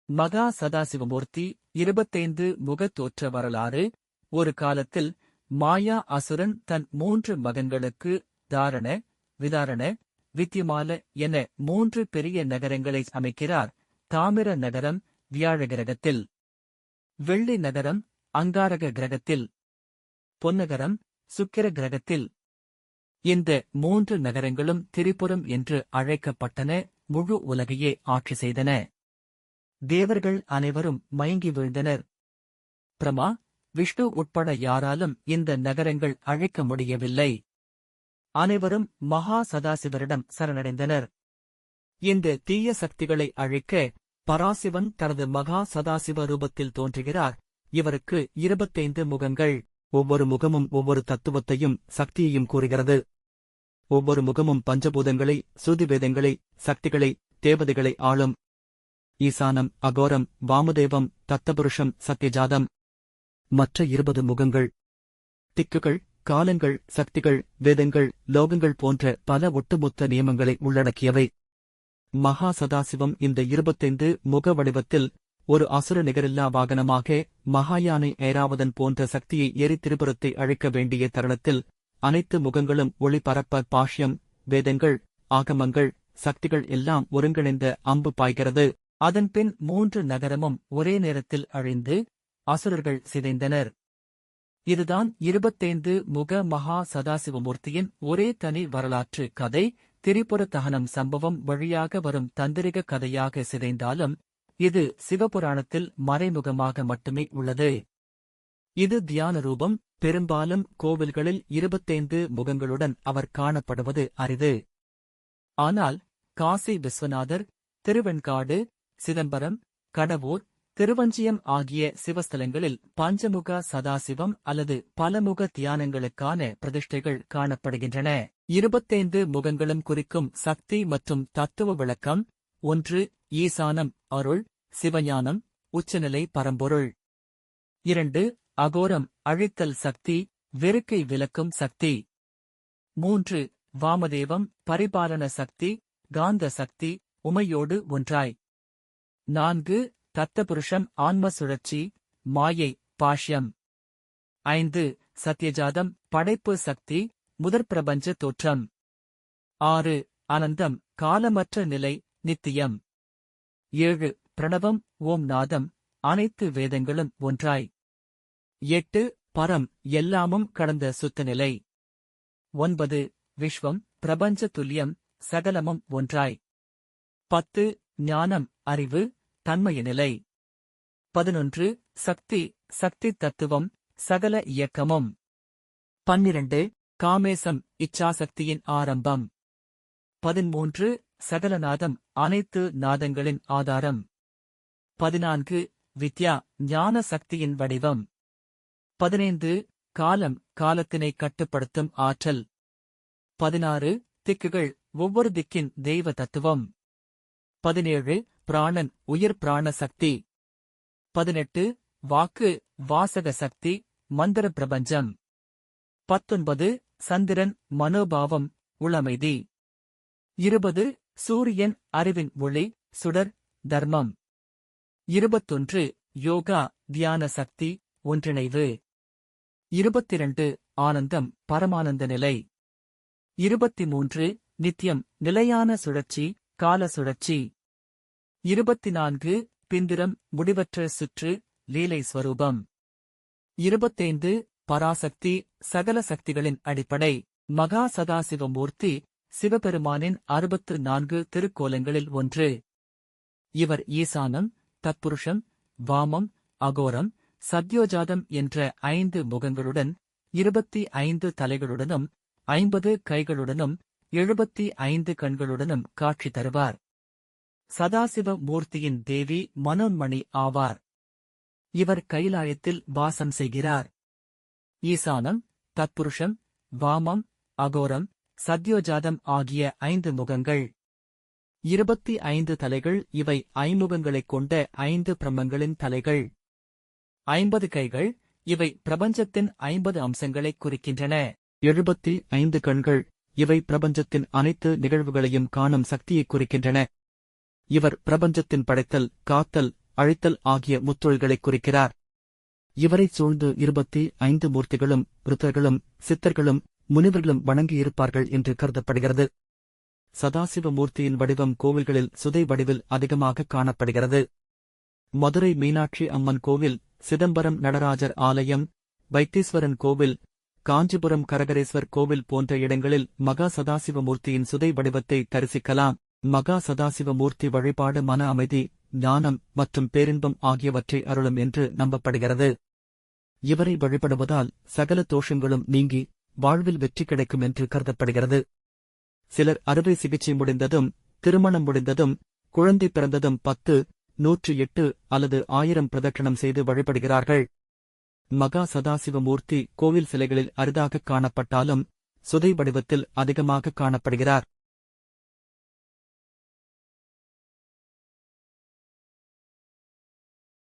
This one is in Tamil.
மகா சதாசிவமூர்த்தி 25 முகத் தோற்ற வரலாறு. ஒரு காலத்தில் மாயா அசுரன் தன் 3 மகன்களுக்கு தாரண, விதாரண, வித்யமால என 3 பெரிய நகரங்களை அமைக்கிறார். தாமிர நகரம் வியாழ கிரகத்தில், வெள்ளி நகரம் அங்காரக கிரகத்தில், பொன்னகரம் சுக்கிர கிரகத்தில். இந்த 3 நகரங்களும் திரிபுரம் என்று அழைக்கப்பட்டன. முழு உலகையே ஆட்சி செய்தன. தேவர்கள் அனைவரும் மயங்கி வீழ்ந்தனர். பிரமா, விஷ்ணு உட்பட யாராலும் இந்த நகரங்கள் அழைக்க முடியவில்லை. அனைவரும் மகா சதாசிவரிடம் சரணடைந்தனர். இந்த தீய சக்திகளை அழிக்க பராசிவன் தனது மகா சதாசிவ ரூபத்தில் தோன்றுகிறார். இவருக்கு 25 முகங்கள். ஒவ்வொரு முகமும் ஒவ்வொரு தத்துவத்தையும் சக்தியையும் கூறுகிறது. ஒவ்வொரு முகமும் பஞ்சபூதங்களை, சுருதிவேதங்களை, சக்திகளை, தேவதைகளை ஆளும். ஈசானம், அகோரம், வாமதேவம், தத்தபுருஷம், சத்யஜாதம். மற்ற 20 முகங்கள் திக்குகள், காலங்கள், சக்திகள், வேதங்கள், லோகங்கள் போன்ற பல ஒட்டுமொத்த நியமங்களை உள்ளடக்கியவை. மகா சதாசிவம் இந்த 25 முக வடிவத்தில் ஒரு அசுர நிகரில்லா வாகனமாக மகாயானை ஐராவதன் போன்ற சக்தியை ஏறி திரிபுரத்தை அழிக்க வேண்டிய தருணத்தில் அனைத்து முகங்களும் ஒளி பரப்ப பாஷ்யம், வேதங்கள், ஆகமங்கள், சக்திகள் எல்லாம் ஒருங்கிணைந்த அம்பு பாய்கிறது. அதன்பின் 3 நகரமும் ஒரே நேரத்தில் அழிந்து அசுரர்கள் சிதைந்தனர். இதுதான் 25 முக மகா சதாசிவமூர்த்தியின் ஒரே தனி வரலாற்று கதை. திரிபுர தகனம் சம்பவம் வழியாக வரும் தந்திரிக கதையாக சிதைந்தாலும் இது சிவபுராணத்தில் மறைமுகமாக மட்டுமே உள்ளது. இது தியான ரூபம். பெரும்பாலும் கோவில்களில் 25 முகங்களுடன் அவர் காணப்படுவது அரிது. ஆனால் காசி விஸ்வநாதர், திருவெண்காடு, சிதம்பரம், கடவூர், திருவஞ்சியம் ஆகிய சிவஸ்தலங்களில் பஞ்சமுக சதாசிவம் அல்லது பலமுக தியானங்களுக்கான பிரதிஷ்டைகள் காணப்படுகின்றன. 25 முகங்களும் குறிக்கும் சக்தி மற்றும் தத்துவ விளக்கம். 1. ஈசானம் அருள், சிவஞானம், உச்சநிலை பரம்பொருள். 2. அகோரம் அழித்தல் சக்தி, வெறுக்கை விலக்கும் சக்தி. 3. வாமதேவம் பரிபாலன சக்தி, காந்த சக்தி, உமையோடு ஒன்றாய். 4. தத்தபுருஷம் ஆன்ம சுழற்சி, மாயை, பாஷ்யம். 5. சத்யஜாதம் படைப்பு சக்தி, முதற்பிரபஞ்ச தோற்றம். 6. அனந்தம் காலமற்ற நிலை, நித்தியம். 7. பிரணவம் ஓம் நாதம், அனைத்து வேதங்களும் ஒன்றாய். 8. பரம் எல்லாமும் கடந்த சுத்தநிலை. 9. விஸ்வம் பிரபஞ்ச துல்லியம், சகலமும் ஒன்றாய். 10. ஞானம் அறிவு, தன்மைய நிலை. 11. சக்தி சக்தி தத்துவம், சகல இயக்கமும். 12. காமேசம் இச்சாசக்தியின் ஆரம்பம். 13. சகலநாதம் அனைத்து நாதங்களின் ஆதாரம். 14. வித்யா ஞான சக்தியின் வடிவம். 15. காலம் காலத்தினை கட்டுப்படுத்தும் ஆற்றல். 16. திக்குகள் ஒவ்வொரு திக்கின் தெய்வ தத்துவம். 17. பிராணன் உயிர் பிராண சக்தி. 18. வாக்கு வாசக சக்தி, மந்திர பிரபஞ்சம். 19. சந்திரன் மனோபாவம், உளமைதி. 20. சூரியன் அறிவின் ஒளி, சுடர், தர்மம். 21. யோகா தியான சக்தி, ஒன்றிணைவு. 22. ஆனந்தம் பரமானந்த நிலை. 23. நித்தியம் நிலையான சுழற்சி, கால சுழற்சி. 24. பிந்திரம் முடிவற்ற சுற்று, லீலை ஸ்வரூபம். 25. பராசக்தி சகல சக்திகளின் அடிப்படை. மகா சதாசிவமூர்த்தி சிவபெருமானின் 64 திருக்கோலங்களில் ஒன்று. இவர் ஈசானம், தத்புருஷம், வாமம், அகோரம், சத்யோஜாதம் என்ற 5 முகங்களுடன் 25 தலைகளுடனும் 50 கைகளுடனும் 75 கண்களுடனும் காட்சி தருவார். சதாசிவ மூர்த்தியின் தேவி மனோன்மணி ஆவார். இவர் கைலாயத்தில் வாசம் செய்கிறார். ஈசானம், தத்புருஷம், வாமம், அகோரம், சத்யோஜாதம் ஆகிய 5 முகங்கள், 25 தலைகள். இவை ஐமுகங்களைக் கொண்ட 5 பிரம்மங்களின் தலைகள். 50 கைகள். இவை பிரபஞ்சத்தின் 50 அம்சங்களைக் குறிக்கின்றன. 75 கண்கள். இவை பிரபஞ்சத்தின் அனைத்து நிகழ்வுகளையும் காணும் சக்தியைக் குறிக்கின்றன. இவர் பிரபஞ்சத்தின் படைத்தல், காத்தல், அழித்தல் ஆகிய முத்தொழில்களைக் குறிக்கிறார். இவரைச் சூழ்ந்து 25 மூர்த்திகளும் ருத்ரர்களும் சித்தர்களும் முனிவர்களும் வணங்கியிருப்பார்கள் என்று கருதப்படுகிறது. சதாசிவ மூர்த்தியின் வடிவம் கோவில்களில் சுதை வடிவில் அதிகமாக காணப்படுகிறது. மதுரை மீனாட்சி அம்மன் கோவில், சிதம்பரம் நடராஜர் ஆலயம், வைத்தீஸ்வரன் கோவில், காஞ்சிபுரம் கரகரேஸ்வர் கோவில் போன்ற இடங்களில் மகா சதாசிவ மூர்த்தியின் சுதை வடிவத்தை தரிசிக்கலாம். மகா சதாசிவ மூர்த்தி வழிபாடு மன அமைதி, ஞானம் மற்றும் பேரின்பம் ஆகியவற்றை அருளும் என்று நம்பப்படுகிறது. இவரை வழிபடுவதால் சகல தோஷங்களும் நீங்கி வாழ்வில் வெற்றி கிடைக்கும் என்று கருதப்படுகிறது. சிலர் அறுவை சிகிச்சை முடிந்ததும், திருமணம் முடிந்ததும், குழந்தை பிறந்ததும் 10, 108 அல்லது 1000 பிரதட்சணம் செய்து வழிபடுகிறார்கள். மகா சதாசிவ மூர்த்தி கோவில் சிலைகளில் அரிதாகக் காணப்பட்டாலும் சுதை வடிவத்தில் அதிகமாக காணப்படுகிறார்.